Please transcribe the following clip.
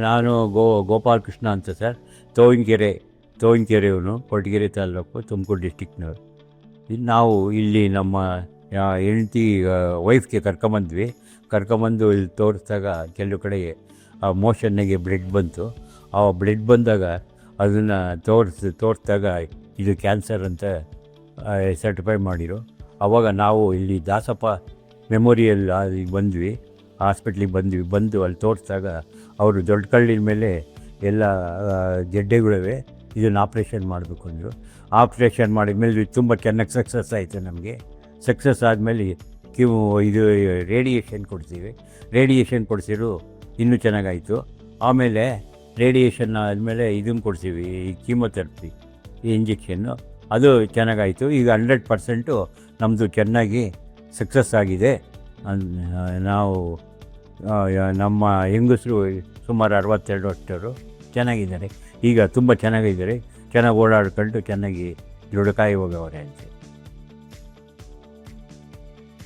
ನಾನು ಗೋಪಾಲಕೃಷ್ಣ ಅಂತ ಸರ್. ತೋವಿನಕೆರೆಯವನು, ಕೊರಟಗೆರೆ ತಾಲೂಕು, ತುಮಕೂರು ಡಿಸ್ಟಿಕ್ನವರು. ನಾವು ಇಲ್ಲಿ ನಮ್ಮ ಹೆಂಡ್ತಿ ವೈಫ್ಗೆ ಕರ್ಕೊಂಬಂದು ಇಲ್ಲಿ ತೋರಿಸಿದಾಗ ಕೆಲವು ಕಡೆ ಮೋಷನ್ನಿಗೆ ಬ್ಲಡ್ ಬಂತು. ಆ ಬ್ಲಡ್ ಬಂದಾಗ ಅದನ್ನು ತೋರಿಸಿದಾಗ ಇದು ಕ್ಯಾನ್ಸರ್ ಅಂತ ಸರ್ಟಿಫೈ ಮಾಡಿರು. ಆವಾಗ ನಾವು ಇಲ್ಲಿ ದಾಸಪ್ಪ ಮೆಮೋರಿಯಲ್ ಬಂದ್ವಿ, ಹಾಸ್ಪಿಟ್ಲಿಗೆ ಬಂದು ಅಲ್ಲಿ ತೋರಿಸಿದಾಗ ಅವರು ದೊಡ್ಡ ಕಳ್ಳಿನ ಮೇಲೆ ಎಲ್ಲ ಗೆಡ್ಡೆಗಳಿವೆ, ಇದನ್ನು ಆಪ್ರೇಷನ್ ಮಾಡಬೇಕು ಅಂದರು. ಆಪ್ರೇಷನ್ ಮಾಡಿದ್ಮೇಲೆ ತುಂಬ ಚೆನ್ನಾಗಿ ಸಕ್ಸಸ್ ಆಯಿತು. ನಮಗೆ ಸಕ್ಸಸ್ ಆದಮೇಲೆ ಇದು ರೇಡಿಯೇಷನ್ ಕೊಡಿಸಿರು, ಇನ್ನೂ ಚೆನ್ನಾಗಾಯಿತು. ಆಮೇಲೆ ರೇಡಿಯೇಷನ್ ಆದಮೇಲೆ ಇದನ್ನು ಕೊಡ್ತೀವಿ, ಈ ಕೀಮೊಥೆರಪಿ, ಈ ಇಂಜೆಕ್ಷನ್ನು, ಅದು ಚೆನ್ನಾಗಾಯಿತು. ಈಗ 100% ನಮ್ಮದು ಚೆನ್ನಾಗಿ ಸಕ್ಸಸ್ ಆಗಿದೆ. ನಾವು ನಮ್ಮ ಹೆಂಗಸರು ಸುಮಾರು 62 ವರ್ಷದವರು ಚೆನ್ನಾಗಿದ್ದಾರೆ. ಈಗ ತುಂಬ ಚೆನ್ನಾಗಿದ್ದಾರೆ, ಚೆನ್ನಾಗಿ ಓಡಾಡ್ಕೊಂಡು ಚೆನ್ನಾಗಿ ದುಡ್ಕಾಯಿ ಹೋಗವ್ರೆ ಅಂತ.